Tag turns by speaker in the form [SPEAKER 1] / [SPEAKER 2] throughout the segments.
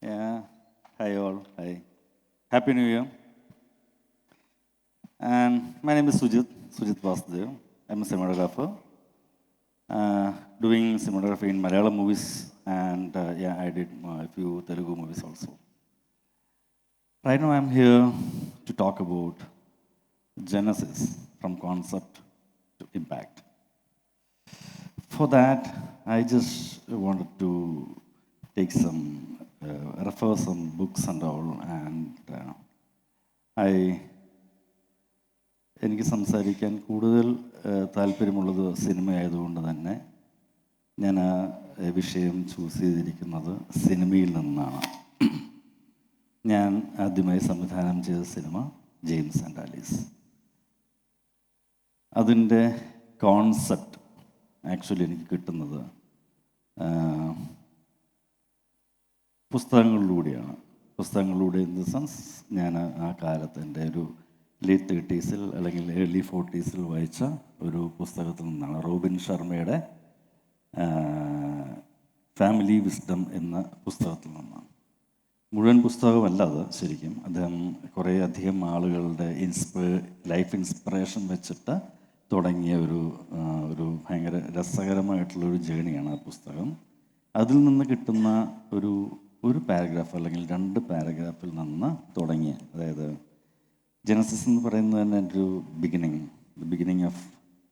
[SPEAKER 1] Yeah. Hi all. Hi. Happy New Year. And my name is Sujit Vasudev. I'm a cinematographer. Doing cinematography in Malayalam movies, and yeah, I did a few Telugu movies also. Right now, I'm here to talk about Genesis from concept to impact. For that, I just wanted to take refer some books and all, and I എനിക്ക് സംസാരിക്കാൻ കൂടുതൽ താല്പര്യമുള്ളത് സിനിമയായതുകൊണ്ട് തന്നെ ഞാൻ ആ വിഷയം choose ചെയ്തിരിക്കുന്നത് സിനിമയിൽ നിന്നാണ്. ഞാൻ ആദ്യമായി സംവിധാനം ചെയ്ത സിനിമ ജെയിംസ് ആൻഡ് ആലീസ്. അതിൻ്റെ കോൺസെപ്റ്റ് ആക്ച്വലി എനിക്ക് കിട്ടുന്നത് പുസ്തകങ്ങളിലൂടെ ഇൻ ദ സെൻസ് ഞാൻ ആ കാലത്ത് എൻ്റെ ഒരു ലേറ്റ് 30s അല്ലെങ്കിൽ ഏർലി 40s വായിച്ച ഒരു പുസ്തകത്തിൽ നിന്നാണ്. റോബിൻ ശർമ്മയുടെ ഫാമിലി വിസ്ഡം എന്ന പുസ്തകത്തിൽ നിന്നാണ്. മുഴുവൻ പുസ്തകമല്ല അത് ശരിക്കും. അദ്ദേഹം കുറേ അധികം ആളുകളുടെ ലൈഫ് ഇൻസ്പിറേഷൻ വെച്ചിട്ട് തുടങ്ങിയ ഒരു ഭയങ്കര രസകരമായിട്ടുള്ളൊരു ജേണിയാണ് ആ പുസ്തകം. അതിൽ നിന്ന് കിട്ടുന്ന ഒരു പാരഗ്രാഫ് അല്ലെങ്കിൽ 2 പാരഗ്രാഫിൽ നിന്ന് തുടങ്ങിയ, അതായത് ജനസിസ് എന്ന് പറയുന്നത് തന്നെ ഒരു beginning of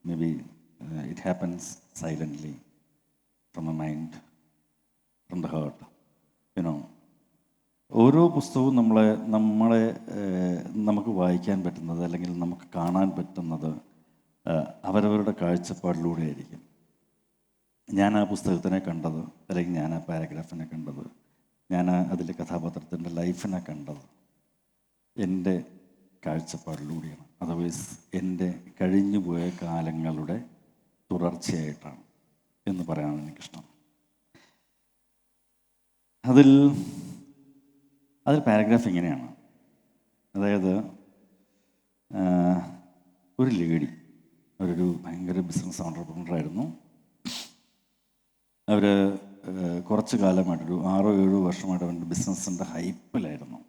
[SPEAKER 1] may be it happens silently from a mind, from the heart. You know, ഓരോ പുസ്തകവും നമുക്ക് വായിക്കാൻ പറ്റുന്നത് അല്ലെങ്കിൽ നമുക്ക് കാണാൻ പറ്റുന്നത് അവരവരുടെ കാഴ്ചപ്പാടിലൂടെ ആയിരിക്കും. ഞാൻ ആ പുസ്തകത്തിനെ കണ്ടത്, അല്ലെങ്കിൽ ഞാൻ ആ പാരഗ്രാഫിനെ കണ്ടത്, ഞാൻ അതിലെ കഥാപാത്രത്തിൻ്റെ ലൈഫിനെ കണ്ടത് എൻ്റെ കാഴ്ചപ്പാടിലൂടെയാണ്. അതർവൈസ് എൻ്റെ കഴിഞ്ഞുപോയ കാലങ്ങളുടെ തുടർച്ചയായിട്ടാണ് എന്ന് പറയാനാണ് എനിക്കിഷ്ടം. അതിൽ പാരഗ്രാഫ് ഇങ്ങനെയാണ്. അതായത് ഒരു ലേഡി, അവരൊരു ഭയങ്കര ബിസിനസ് ഓൺട്രപ്രനറായിരുന്നു. അവർ കുറച്ച് കാലമായിട്ടൊരു 6-7 വർഷമായിട്ട് അവരുടെ ബിസിനസ്സിൻ്റെ ഹൈപ്പിലായിരുന്നു.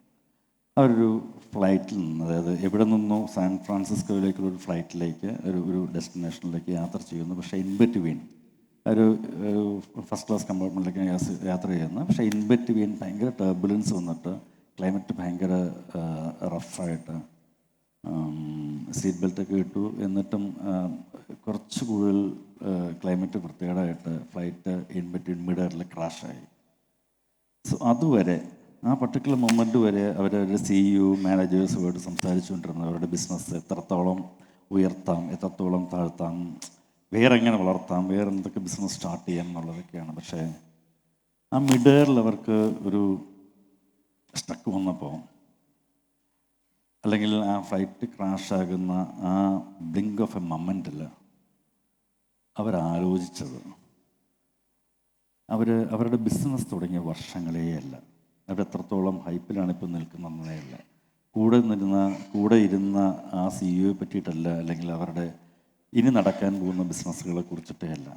[SPEAKER 1] അവരൊരു ഫ്ലൈറ്റിൽ നിന്ന്, അതായത് എവിടെ നിന്നോ സാൻ ഫ്രാൻസിസ്കോയിലേക്കുള്ളൊരു ഫ്ലൈറ്റിലേക്ക് ഒരു ഡെസ്റ്റിനേഷനിലേക്ക് യാത്ര ചെയ്യുന്നു. പക്ഷേ ഇൻ ബിറ്റ്വീൻ ഒരു ഫസ്റ്റ് ക്ലാസ് കമ്പാർട്ട്മെൻറ്റിലേക്ക് യാത്ര ചെയ്യുന്നു. പക്ഷേ ഇൻ ബിറ്റ്വീൻ ഭയങ്കര ടർബുലൻസ് വന്നിട്ട് ക്ലൈമറ്റ് ഭയങ്കര റഫായിട്ട് സീറ്റ് ബെൽറ്റൊക്കെ ഇട്ടു. എന്നിട്ടും കുറച്ച് കൂടുതൽ ക്ലൈമറ്റ് വൃത്തികേടായിട്ട് ഫ്ലൈറ്റ് ഇൻ ബിറ്റ്വീൻ മിഡ് ക്രാഷായി. സോ അതുവരെ, ആ പർട്ടിക്കുലർ മൊമെൻറ്റ് വരെ അവരവരുടെ CEO മാനേജേഴ്സുമായിട്ട് സംസാരിച്ചുകൊണ്ടിരുന്നത് അവരുടെ ബിസിനസ് എത്രത്തോളം ഉയർത്താം, എത്രത്തോളം താഴ്ത്താം, വേറെ എങ്ങനെ വളർത്താം, വേറെ എന്തൊക്കെ ബിസിനസ് സ്റ്റാർട്ട് ചെയ്യാം എന്നുള്ളതൊക്കെയാണ്. പക്ഷേ ആ മിഡ് എയറിൽ അവർക്ക് ഒരു സ്റ്റക്ക് വന്നപ്പോൾ, അല്ലെങ്കിൽ ആ ഫ്ലൈറ്റ് ക്രാഷാകുന്ന ആ ബ്ലിങ്ക് ഓഫ് എ മൊമെൻറ്റിൽ അവരാലോചിച്ചത് അവരുടെ ബിസിനസ് തുടങ്ങിയ വർഷങ്ങളേ അല്ല, അവരെത്രത്തോളം ഹൈപ്പിലാണ് ഇപ്പോൾ നിൽക്കുന്നതേ അല്ല, കൂടെ ഇരുന്ന ആ CEO പറ്റിയിട്ടല്ല, അല്ലെങ്കിൽ ഇനി നടക്കാൻ പോകുന്ന ബിസിനസ്സുകളെ കുറിച്ചിട്ടേ അല്ല.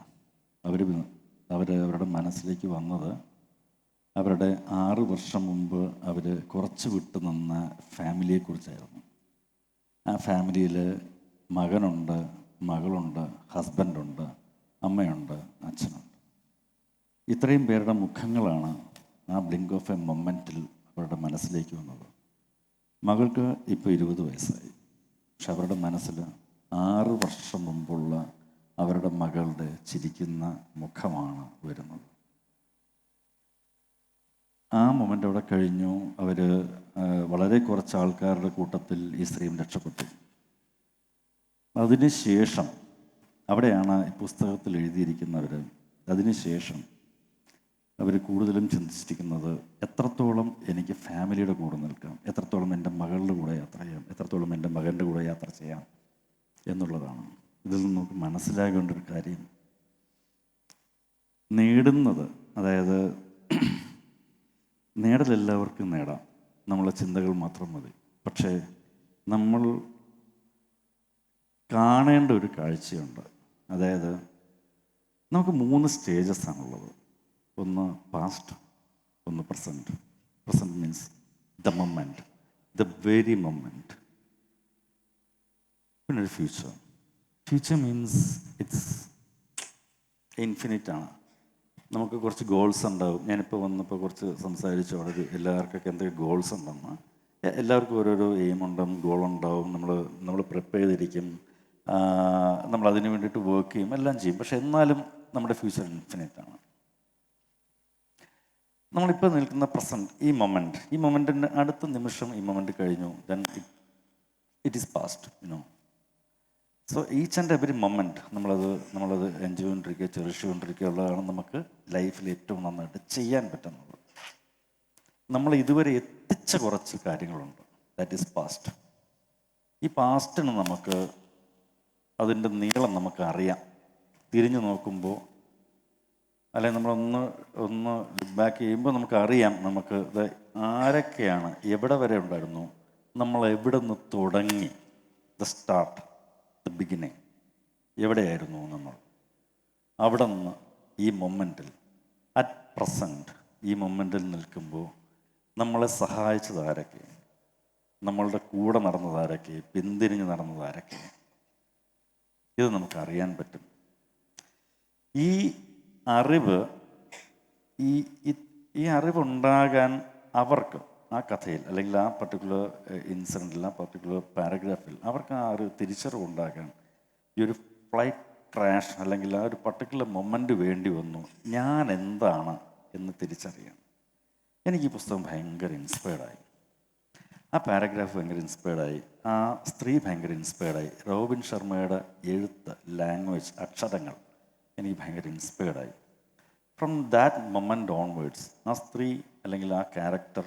[SPEAKER 1] അവരുടെ മനസ്സിലേക്ക് വന്നത് അവരുടെ 6 വർഷം മുമ്പ് അവർ കുറച്ച് വിട്ട് നിന്ന ഫാമിലിയെക്കുറിച്ചായിരുന്നു. ആ ഫാമിലിയിൽ മകനുണ്ട്, മകളുണ്ട്, ഹസ്ബൻഡുണ്ട്, അമ്മയുണ്ട്, അച്ഛനുണ്ട്. ഇത്രയും പേരുടെ മുഖങ്ങളാണ് ആ ബ്ലിങ്ക് ഓഫ് എ മൊമെൻറ്റിൽ അവരുടെ മനസ്സിലേക്ക് വന്നത്. മകൾക്ക് ഇപ്പോൾ 20 വയസ്സായി. പക്ഷെ അവരുടെ മനസ്സിൽ 6 വർഷം മുമ്പുള്ള അവരുടെ മകളുടെ ചിരിക്കുന്ന മുഖമാണ് വരുന്നത്. ആ മൊമെൻ്റ് അവിടെ കഴിഞ്ഞു. അവർ വളരെ കുറച്ച് ആൾക്കാരുടെ കൂട്ടത്തിൽ ഈ സ്ത്രീയും രക്ഷപ്പെട്ടു. അതിനുശേഷം അവിടെയാണ് ഈ പുസ്തകത്തിൽ എഴുതിയിരിക്കുന്നവർ, അതിനുശേഷം അവർ കൂടുതലും ചിന്തിച്ചിരിക്കുന്നത് എത്രത്തോളം എനിക്ക് ഫാമിലിയുടെ കൂടെ നിൽക്കാം, എത്രത്തോളം എൻ്റെ മകളുടെ കൂടെ യാത്ര ചെയ്യാം, എത്രത്തോളം എൻ്റെ മകൻ്റെ കൂടെ യാത്ര ചെയ്യാം എന്നുള്ളതാണ്. ഇതിൽ നിന്ന് നമുക്ക് മനസ്സിലാകേണ്ട ഒരു കാര്യം, നേടുന്നത്, അതായത് നേടലെല്ലാവർക്കും നേടാം, നമ്മളെ ചിന്തകൾ മാത്രം മതി. പക്ഷേ നമ്മൾ കാണേണ്ട ഒരു കാഴ്ചയുണ്ട്. അതായത് നമുക്ക് 3 സ്റ്റേജസ് ആണുള്ളത്. ഒന്ന് പാസ്റ്റ്, ഒന്ന് present, present means the moment, the very moment. പിന്നെ ഒരു future. Future means it's infinite ആണ്. നമുക്ക് കുറച്ച് ഗോൾസ് ഉണ്ടാവും. ഞാനിപ്പോൾ വന്നപ്പോൾ കുറച്ച് സംസാരിച്ചു അവിടെ എല്ലാവർക്കൊക്കെ എന്തൊക്കെ ഗോൾസ് ഉണ്ടെന്ന്. എല്ലാവർക്കും ഓരോരോ എയിം ഉണ്ടാവും, ഗോളുണ്ടാവും. നമ്മൾ പ്രിപ്പയർ ചെയ്തിരിക്കും, നമ്മൾ അതിന് വേണ്ടിയിട്ട് വർക്ക് ചെയ്യും, എല്ലാം ചെയ്യും. പക്ഷെ എന്നാലും നമ്മുടെ ഫ്യൂച്ചർ ഇൻഫിനിറ്റ് ആണ്. നമ്മളിപ്പോൾ നിൽക്കുന്ന പ്രസൻറ്റ്, ഈ മൊമെൻറ്റിൻ്റെ അടുത്ത നിമിഷം ഈ മൊമെൻറ്റ് കഴിഞ്ഞു, then it is past, you know. So each and every moment നമ്മളത് എൻജോയ് ചെയ്തുകൊണ്ടിരിക്കുക, ചെറിഷ് കൊണ്ടിരിക്കുക ഉള്ളതാണ് നമുക്ക് ലൈഫിൽ ഏറ്റവും നന്നായിട്ട് ചെയ്യാൻ പറ്റുന്നത്. നമ്മൾ ഇതുവരെ എത്തിച്ച കുറച്ച് കാര്യങ്ങളുണ്ട്, ദാറ്റ് ഈസ് പാസ്റ്റ്. ഈ പാസ്റ്റിന് നമുക്ക് അതിൻ്റെ നീളം നമുക്ക് അറിയാം. തിരിഞ്ഞു നോക്കുമ്പോൾ, അല്ലെങ്കിൽ നമ്മളൊന്ന് ബാക്ക് ചെയ്യുമ്പോൾ നമുക്കറിയാം നമുക്ക് ഇത് ആരൊക്കെയാണ്, എവിടെ വരെ ഉണ്ടായിരുന്നു, നമ്മൾ എവിടെ നിന്ന് തുടങ്ങി, ദ സ്റ്റാർട്ട്, ദ ബിഗിനിങ്, എവിടെയായിരുന്നു നമ്മൾ. അവിടെ നിന്ന് ഈ മൊമെൻറ്റിൽ, അറ്റ് പ്രസൻറ്റ് ഈ മൊമെൻറ്റിൽ നിൽക്കുമ്പോൾ നമ്മളെ സഹായിച്ചത് ആരൊക്കെ, നമ്മളുടെ കൂടെ നടന്നതാരൊക്കെ, പിന്തിരിഞ്ഞ് നടന്നതാരൊക്കെ, ഇത് നമുക്കറിയാൻ പറ്റും. ഈ അറിവ് ഈ അറിവുണ്ടാകാൻ അവർക്ക് ആ കഥയിൽ, അല്ലെങ്കിൽ ആ പർട്ടിക്കുലർ ഇൻസിഡൻറ്റിൽ, ആ പർട്ടിക്കുലർ പാരഗ്രാഫിൽ അവർക്ക് ആ ഒരു തിരിച്ചറിവുണ്ടാകാൻ ഈ ഒരു ഫ്ലൈറ്റ് ക്രാഷ് അല്ലെങ്കിൽ ആ ഒരു പർട്ടിക്കുലർ മൊമെൻ്റ് വേണ്ടി വന്നു. ഞാൻ എന്താണ് എന്ന് തിരിച്ചറിയാൻ. എനിക്ക് ഈ പുസ്തകം ഭയങ്കര ഇൻസ്പയർഡായി. ആ പാരഗ്രാഫ് ഭയങ്കര ഇൻസ്പയർഡായി. ആ സ്ത്രീ ഭയങ്കര ഇൻസ്പയർഡായി. റോബിൻ ശർമ്മയുടെ എഴുത്ത്, ലാംഗ്വേജ്, അക്ഷരങ്ങൾ എനിക്ക് ഭയങ്കര ഇൻസ്പയർഡായി. ഫ്രം ദാറ്റ് മൊമെൻ്റ് ഓൺവേർഡ്സ് ആ സ്ത്രീ അല്ലെങ്കിൽ ആ ക്യാരക്ടർ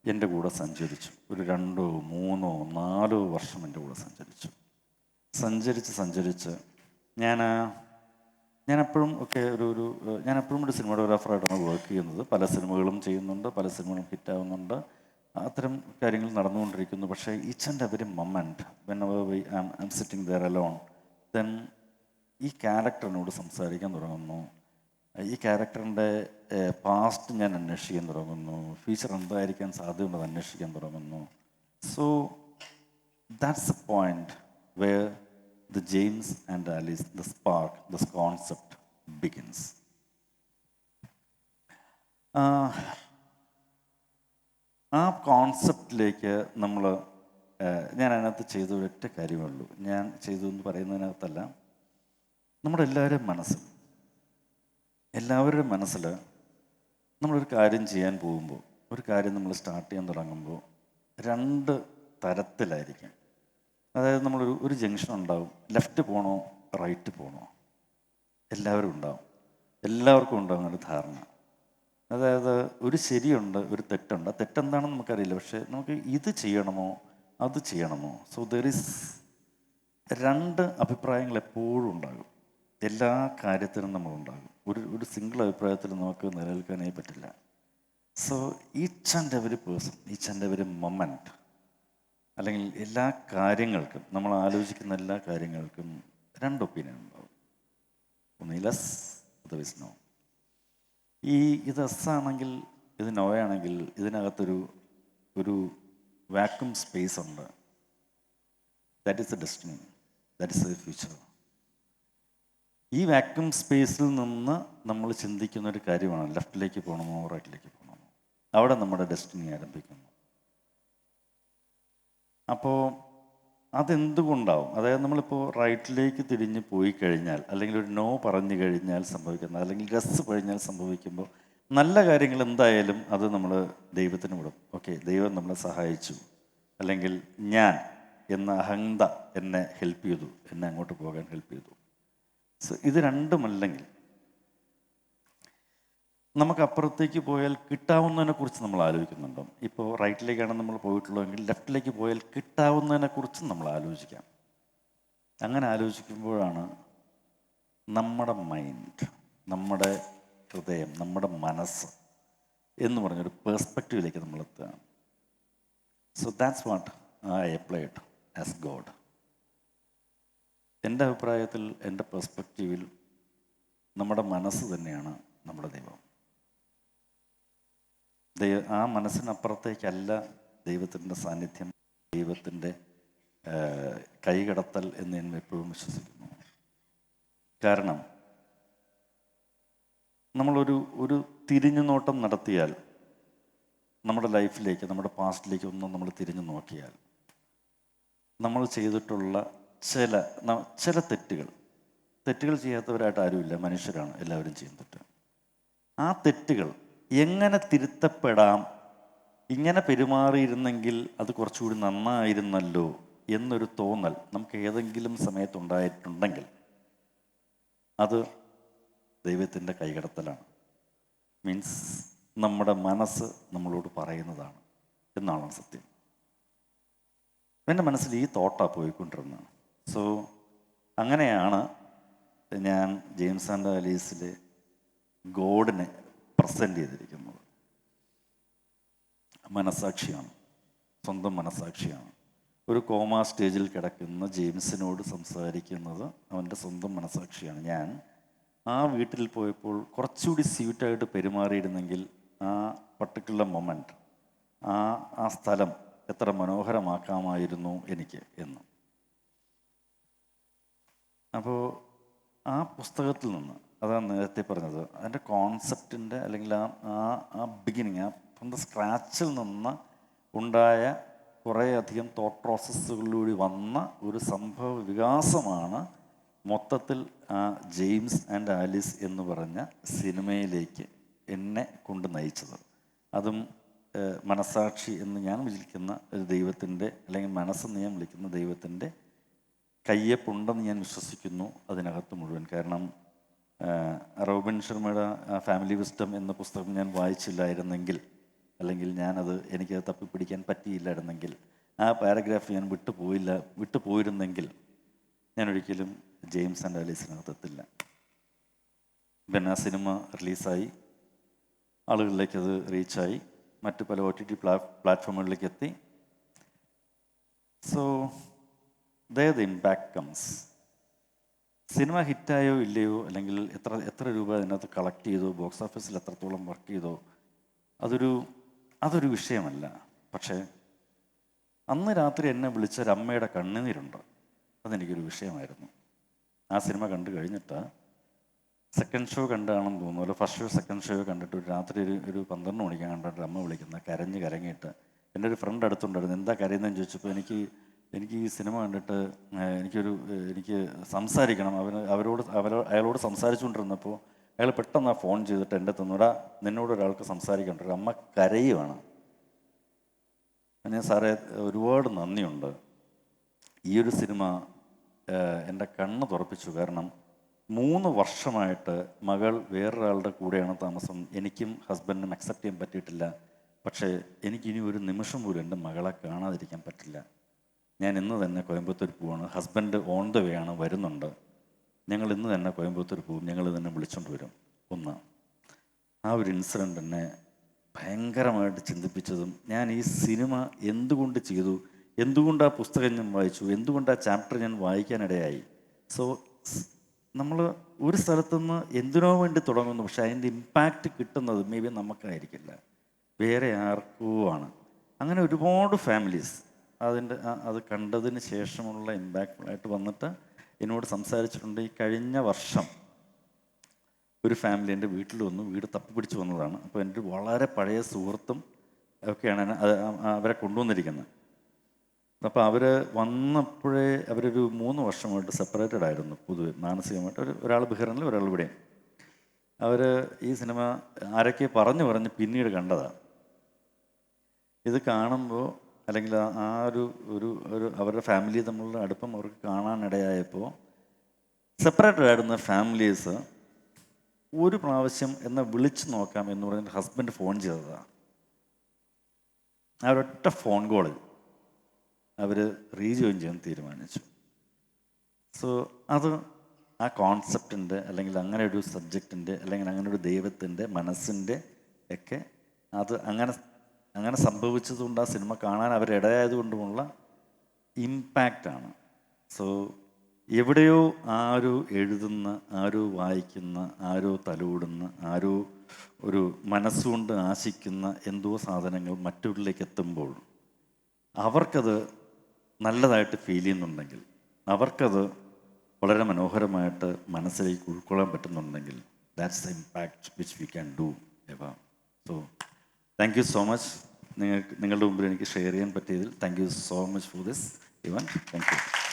[SPEAKER 1] എൻ്റെ കൂടെ സഞ്ചരിച്ചു. ഒരു 2, 3, 4 വർഷം എൻ്റെ കൂടെ സഞ്ചരിച്ച് ഞാനെപ്പോഴും ഒക്കെ ഞാനെപ്പോഴും ഒരു സിനിമാറ്റോഗ്രാഫറായിട്ടാണ് വർക്ക് ചെയ്യുന്നത്. പല സിനിമകളും ചെയ്യുന്നുണ്ട്, പല സിനിമകളും ഹിറ്റാവുന്നുണ്ട്, അത്തരം കാര്യങ്ങൾ നടന്നുകൊണ്ടിരിക്കുന്നു. പക്ഷേ each and every moment when I am sitting there alone, then ഈ ക്യാരക്ടറിനോട് സംസാരിക്കാൻ തുടങ്ങുന്നു. ഈ ക്യാരക്ടറിൻ്റെ പാസ്റ്റ് ഞാൻ അന്വേഷിക്കാൻ തുടങ്ങുന്നു. ഫ്യൂച്ചർ എന്തായിരിക്കാൻ സാധ്യതയുണ്ടെന്ന് അന്വേഷിക്കാൻ തുടങ്ങുന്നു. So that's a point where the James and Alice, the spark, the concept begins. ആ കോൺസെപ്റ്റിലേക്ക് ഞാൻ അതിനകത്ത് ചെയ്ത ഒരൊറ്റ കാര്യമേ ഉള്ളൂ. ഞാൻ ചെയ്തു എന്ന് പറയുന്നതിനകത്തല്ല, നമ്മുടെ എല്ലാവരുടെ മനസ്സിൽ നമ്മളൊരു കാര്യം ചെയ്യാൻ പോകുമ്പോൾ, ഒരു കാര്യം നമ്മൾ സ്റ്റാർട്ട് ചെയ്യാൻ തുടങ്ങുമ്പോൾ 2 തരത്തിലായിരിക്കും. അതായത് ഒരു ജംഗ്ഷൻ ഉണ്ടാവും, ലെഫ്റ്റ് പോകണോ റൈറ്റ് പോകണോ, എല്ലാവർക്കും ഉണ്ടാകും ഒരു ധാരണ. അതായത് ഒരു ശരിയുണ്ട്, ഒരു തെറ്റുണ്ട്. തെറ്റെന്താണെന്ന് നമുക്കറിയില്ല, പക്ഷേ നമുക്ക് ഇത് ചെയ്യണമോ അത് ചെയ്യണമോ. സോ ദർ ഈസ് 2 അഭിപ്രായങ്ങൾ എപ്പോഴും ഉണ്ടാകും. എല്ലാ കാര്യത്തിനും നമ്മളുണ്ടാകും. ഒരു സിംഗിൾ അഭിപ്രായത്തിൽ നമുക്ക് നിലനിൽക്കാനേ പറ്റില്ല. So each and every person, each and every moment, അല്ലെങ്കിൽ എല്ലാ കാര്യങ്ങൾക്കും, നമ്മൾ ആലോചിക്കുന്ന എല്ലാ കാര്യങ്ങൾക്കും 2 ഒപ്പീനിയൻ ഉണ്ടാവും. ഒന്ന് യെസ്, അതർവൈസ് നോ. ഇത് എസ് ആണെങ്കിൽ, ഇത് നോ ആണെങ്കിൽ ഇതിനകത്തൊരു വാക്യൂം സ്പേസ് ഉണ്ട്. That is A destiny, that is A future. ഈ വാക്യൂം സ്പേസിൽ നിന്ന് നമ്മൾ ചിന്തിക്കുന്ന ഒരു കാര്യമാണ്, ലെഫ്റ്റിലേക്ക് പോകണമോ റൈറ്റിലേക്ക് പോകണമോ. അവിടെ നമ്മുടെ ഡെസ്റ്റിനി ആരംഭിക്കുന്നു. അപ്പോൾ അതെന്തുകൊണ്ടാവും? അതായത് നമ്മളിപ്പോൾ റൈറ്റിലേക്ക് തിരിഞ്ഞ് പോയി കഴിഞ്ഞാൽ, അല്ലെങ്കിൽ ഒരു നോ പറഞ്ഞു കഴിഞ്ഞാൽ സംഭവിക്കുന്നത്, അല്ലെങ്കിൽ യെസ് കഴിഞ്ഞാൽ സംഭവിക്കുമ്പോൾ, നല്ല കാര്യങ്ങൾ എന്തായാലും അത് നമ്മൾ ദൈവത്തിന് വിടും. ഓക്കെ, ദൈവം നമ്മളെ സഹായിച്ചു, അല്ലെങ്കിൽ ഞാൻ എന്ന അഹങ്ത എന്നെ ഹെൽപ്പ് ചെയ്തു, എന്നെ അങ്ങോട്ട് പോകാൻ ഹെൽപ്പ് ചെയ്തു. സോ ഇത് രണ്ടുമല്ലെങ്കിൽ നമുക്ക് അപ്പുറത്തേക്ക് പോയാൽ കിട്ടാവുന്നതിനെ കുറിച്ച് നമ്മൾ ആലോചിക്കുന്നുണ്ടോ? ഇപ്പോൾ റൈറ്റിലേക്കാണ് നമ്മൾ പോയിട്ടുള്ളതെങ്കിൽ ലെഫ്റ്റിലേക്ക് പോയാൽ കിട്ടാവുന്നതിനെ കുറിച്ചും നമ്മൾ ആലോചിക്കാം. അങ്ങനെ ആലോചിക്കുമ്പോഴാണ് നമ്മുടെ മൈൻഡ്, നമ്മുടെ ഹൃദയം, നമ്മുടെ മനസ്സ് എന്ന് പറഞ്ഞൊരു പേഴ്സ്പെക്റ്റീവിലേക്ക് നമ്മൾ എത്തുകയാണ്. So that's what I applied as God. എൻ്റെ അഭിപ്രായത്തിൽ, എൻ്റെ പെർസ്പെക്റ്റീവിൽ നമ്മുടെ മനസ്സ് തന്നെയാണ് നമ്മുടെ ദൈവം. ആ മനസ്സിനപ്പുറത്തേക്കല്ല ദൈവത്തിൻ്റെ സാന്നിധ്യം, ദൈവത്തിൻ്റെ കൈകടത്തൽ എന്ന് ഞാൻ എപ്പോഴും വിശ്വസിക്കുന്നു. കാരണം നമ്മളൊരു തിരിഞ്ഞു നോട്ടം നടത്തിയാൽ നമ്മുടെ ലൈഫിലേക്ക്, നമ്മുടെ പാസ്റ്റിലേക്ക് ഒന്നും നമ്മൾ തിരിഞ്ഞു നോക്കിയാൽ നമ്മൾ ചെയ്തിട്ടുള്ള ചില തെറ്റുകൾ ചെയ്യാത്തവരായിട്ട് ആരുമില്ല, മനുഷ്യരാണ്, എല്ലാവരും ചെയ്യും തെറ്റ്. ആ തെറ്റുകൾ എങ്ങനെ തിരുത്തപ്പെടാം, ഇങ്ങനെ പെരുമാറിയിരുന്നെങ്കിൽ അത് കുറച്ചുകൂടി നന്നായിരുന്നല്ലോ എന്നൊരു തോന്നൽ നമുക്ക് ഏതെങ്കിലും സമയത്തുണ്ടായിട്ടുണ്ടെങ്കിൽ അത് ദൈവത്തിൻ്റെ കൈകടത്തലാണ്. മീൻസ് നമ്മുടെ മനസ്സ് നമ്മളോട് പറയുന്നതാണ് എന്നാണ് സത്യം. എൻ്റെ മനസ്സിൽ ഈ തോട്ടാണ് പോയിക്കൊണ്ടിരുന്നത്. സോ അങ്ങനെയാണ് ഞാൻ ജെയിംസ് ആൻഡ് ആലീസിലെ ഗോഡിനെ പ്രസൻറ്റ് ചെയ്തിരിക്കുന്നത്. മനസ്സാക്ഷിയാണ്, സ്വന്തം മനസ്സാക്ഷിയാണ്. ഒരു കോമാ സ്റ്റേജിൽ കിടക്കുന്ന ജെയിംസിനോട് സംസാരിക്കുന്നത് അവൻ്റെ സ്വന്തം മനസ്സാക്ഷിയാണ്. ഞാൻ ആ വീട്ടിൽ പോയപ്പോൾ കുറച്ചുകൂടി സ്വീറ്റായിട്ട് പെരുമാറിയിരുന്നെങ്കിൽ ആ പർട്ടിക്കുലർ മൊമെൻറ്റ്, ആ സ്ഥലം എത്ര മനോഹരമാക്കാമായിരുന്നു എനിക്ക് എന്ന്. അപ്പോൾ ആ പുസ്തകത്തിൽ നിന്ന്, അതാണ് നേരത്തെ പറഞ്ഞത്, അതിൻ്റെ കോൺസെപ്റ്റിൻ്റെ അല്ലെങ്കിൽ ആ ബിഗിനിങ്, ഫ്രം ദ സ്ക്രാച്ചിൽ നിന്ന് ഉണ്ടായ കുറേയധികം തോട്ട് പ്രോസസ്സുകളിലൂടെ വന്ന ഒരു സംഭവ വികാസമാണ് മൊത്തത്തിൽ ആ ജെയിംസ് ആൻഡ് ആലീസ് എന്ന് പറഞ്ഞ സിനിമയിലേക്ക് എന്നെ കൊണ്ട് നയിച്ചത്. അതും മനസാക്ഷി എന്ന് ഞാൻ വിളിക്കുന്ന ഒരു ദൈവത്തിൻ്റെ, അല്ലെങ്കിൽ മനസ്സെന്ന് ഞാൻ വിളിക്കുന്ന ദൈവത്തിൻ്റെ കയ്യൊപ്പുണ്ടെന്ന് ഞാൻ വിശ്വസിക്കുന്നു അതിനകത്ത് മുഴുവൻ. കാരണം റോബിൻ ശർമ്മയുടെ ഫാമിലി വിസ്ഡം എന്ന പുസ്തകം ഞാൻ വായിച്ചില്ലായിരുന്നെങ്കിൽ, അല്ലെങ്കിൽ എനിക്കത് തപ്പിപ്പിടിക്കാൻ പറ്റിയില്ലായിരുന്നെങ്കിൽ, ആ പാരഗ്രാഫ് ഞാൻ വിട്ടുപോയിരുന്നെങ്കിൽ ഞാനൊരിക്കലും ജെയിംസ് ആൻഡ് ആലീസിനകത്തെത്തില്ല. പിന്നെ ആ സിനിമ റിലീസായി, ആളുകളിലേക്കത് റീച്ചായി, മറ്റു പല OTT പ്ലാറ്റ്ഫോമുകളിലേക്ക് എത്തി. So the impact comes. സിനിമ ഹിറ്റായോ ഇല്ലയോ, അല്ലെങ്കിൽ എത്ര രൂപ അതിനകത്ത് കളക്ട് ചെയ്തോ, ബോക്സ് ഓഫീസിൽ എത്രത്തോളം വർക്ക് ചെയ്തോ, അതൊരു വിഷയമല്ല. പക്ഷേ അന്ന് രാത്രി എന്നെ വിളിച്ചൊരമ്മയുടെ കണ്ണുനീരുണ്ട്, അതെനിക്കൊരു വിഷയമായിരുന്നു. ആ സിനിമ കണ്ടു കഴിഞ്ഞിട്ട് സെക്കൻഡ് ഷോ കണ്ടാണെന്ന് തോന്നുന്നു, അല്ല ഫസ്റ്റ് ഷോ സെക്കൻഡ് ഷോ കണ്ടിട്ട് ഒരു രാത്രി ഒരു 12 മണിക്കാണ് കണ്ടിട്ട് അമ്മ വിളിക്കുന്ന, കരങ്ങിയിട്ട്. എൻ്റെ ഒരു ഫ്രണ്ട് അടുത്തുണ്ടായിരുന്നു. എന്താ കരയുന്നതെന്ന് ചോദിച്ചപ്പോൾ എനിക്ക് ഈ സിനിമ കണ്ടിട്ട് എനിക്ക് സംസാരിക്കണം, അയാളോട് സംസാരിച്ചുകൊണ്ടിരുന്നപ്പോൾ അയാൾ പെട്ടെന്ന് ആ ഫോൺ ചെയ്തിട്ട് എൻ്റെ തന്നൂടാ, നിന്നോട് ഒരാൾക്ക് സംസാരിക്കണ്ട. അമ്മ കരയുവാണ്. ഞാൻ സാറേ ഒരുപാട് നന്ദിയുണ്ട്, ഈ ഒരു സിനിമ എൻ്റെ കണ്ണ് തുറപ്പിച്ചു. കാരണം 3 വർഷമായിട്ട് മകൾ വേറൊരാളുടെ കൂടെയാണ് താമസം. എനിക്കും ഹസ്ബൻഡിനും അക്സെപ്റ്റ് ചെയ്യാൻ പറ്റിയിട്ടില്ല. പക്ഷേ എനിക്കിനി ഒരു നിമിഷം പോലും എൻ്റെ മകളെ കാണാതിരിക്കാൻ പറ്റില്ല. ഞാൻ ഇന്ന് തന്നെ കോയമ്പത്തൂർ പോവാണ്. ഹസ്ബൻഡ് ഓൺ ദ വേ ആണ്, വരുന്നുണ്ട്. ഞങ്ങൾ ഇന്ന് തന്നെ കോയമ്പത്തൂർ പോകും, ഞങ്ങൾ തന്നെ വിളിച്ചുകൊണ്ട് വരും. ആ ഒരു ഇൻസിഡൻ്റ് എന്നെ ഭയങ്കരമായിട്ട് ചിന്തിപ്പിച്ചതും, ഞാൻ ഈ സിനിമ എന്തുകൊണ്ട് ചെയ്തു, എന്തുകൊണ്ട് ആ പുസ്തകം ഞാൻ വായിച്ചു, എന്തുകൊണ്ട് ആ ചാപ്റ്റർ ഞാൻ വായിക്കാനിടയായി. സോ നമ്മൾ ഒരു സ്ഥലത്തുനിന്ന് എന്തിനോ വേണ്ടി തുടങ്ങുന്നു, പക്ഷെ അതിൻ്റെ ഇമ്പാക്റ്റ് കിട്ടുന്നത് മേ ബി നമുക്കായിരിക്കില്ല, വേറെ ആർക്കോ ആണ്. അങ്ങനെ ഒരുപാട് ഫാമിലീസ് അത് കണ്ടതിന് ശേഷമുള്ള ഇമ്പാക്റ്റ്ഫുള്ളായിട്ട് വന്നിട്ട് എന്നോട് സംസാരിച്ചിട്ടുണ്ട്. ഈ കഴിഞ്ഞ വർഷം ഒരു ഫാമിലി എൻ്റെ വീട്ടിൽ വന്നു, വീട് തപ്പിപ്പിടിച്ച് വന്നതാണ്. അപ്പോൾ എൻ്റെ വളരെ പഴയ സുഹൃത്തും ഒക്കെയാണ് അവരെ കൊണ്ടുവന്നിരിക്കുന്നത്. അപ്പോൾ അവർ വന്നപ്പോഴേ അവരൊരു 3 വർഷമായിട്ട് സെപ്പറേറ്റഡ് ആയിരുന്നു. പൊതുവെ മാനസികമായിട്ട് ഒരാൾ ബഹ്റിനിൽ, ഒരാൾ ഇവിടെയും. അവർ ഈ സിനിമ ആരൊക്കെ പറഞ്ഞ് പിന്നീട് കണ്ടതാണ്. ഇത് കാണുമ്പോൾ, അല്ലെങ്കിൽ ആ ഒരു അവരുടെ ഫാമിലി തമ്മിലുള്ള അടുപ്പം അവർക്ക് കാണാനിടയായപ്പോൾ, സെപ്പറേറ്റഡ് ആയിരുന്ന ഫാമിലീസ് ഒരു പ്രാവശ്യം എന്നെ വിളിച്ചു നോക്കാം എന്ന് പറഞ്ഞിട്ട് ഹസ്ബൻഡ് ഫോൺ ചെയ്തതാണ്. ആ ഒരൊറ്റ ഫോൺ കോളിൽ അവർ റീജോയിൻ ചെയ്യാൻ തീരുമാനിച്ചു. സോ അത് ആ കോൺസെപ്റ്റിൻ്റെ, അല്ലെങ്കിൽ അങ്ങനെ ഒരു സബ്ജക്റ്റിൻ്റെ, അല്ലെങ്കിൽ അങ്ങനെ ഒരു ദൈവത്തിൻ്റെ മനസ്സിൻ്റെ ഒക്കെ അത് അങ്ങനെ സംഭവിച്ചതുകൊണ്ട് ആ സിനിമ കാണാൻ അവരിടയായതുകൊണ്ടുമുള്ള ഇമ്പാക്റ്റാണ്. സോ എവിടെയോ ആരോ എഴുതുന്ന, ആരോ വായിക്കുന്ന, ആരോ തലോടുന്ന, ആരോ ഒരു മനസ്സുകൊണ്ട് ആശിക്കുന്ന എന്തോ സാധനങ്ങൾ മറ്റുള്ളിലേക്ക് എത്തുമ്പോൾ അവർക്കത് നല്ലതായിട്ട് ഫീൽ ചെയ്യുന്നുണ്ടെങ്കിൽ, അവർക്കത് വളരെ മനോഹരമായിട്ട് മനസ്സിലേക്ക് ഉൾക്കൊള്ളാൻ പറ്റുന്നുണ്ടെങ്കിൽ, that's the impact which we can do എവ. So thank you so much. നിങ്ങളുടെ മുമ്പിൽ എനിക്ക് ഷെയർ ചെയ്യാൻ പറ്റിയതിൽ thank you so much for this event. Thank U.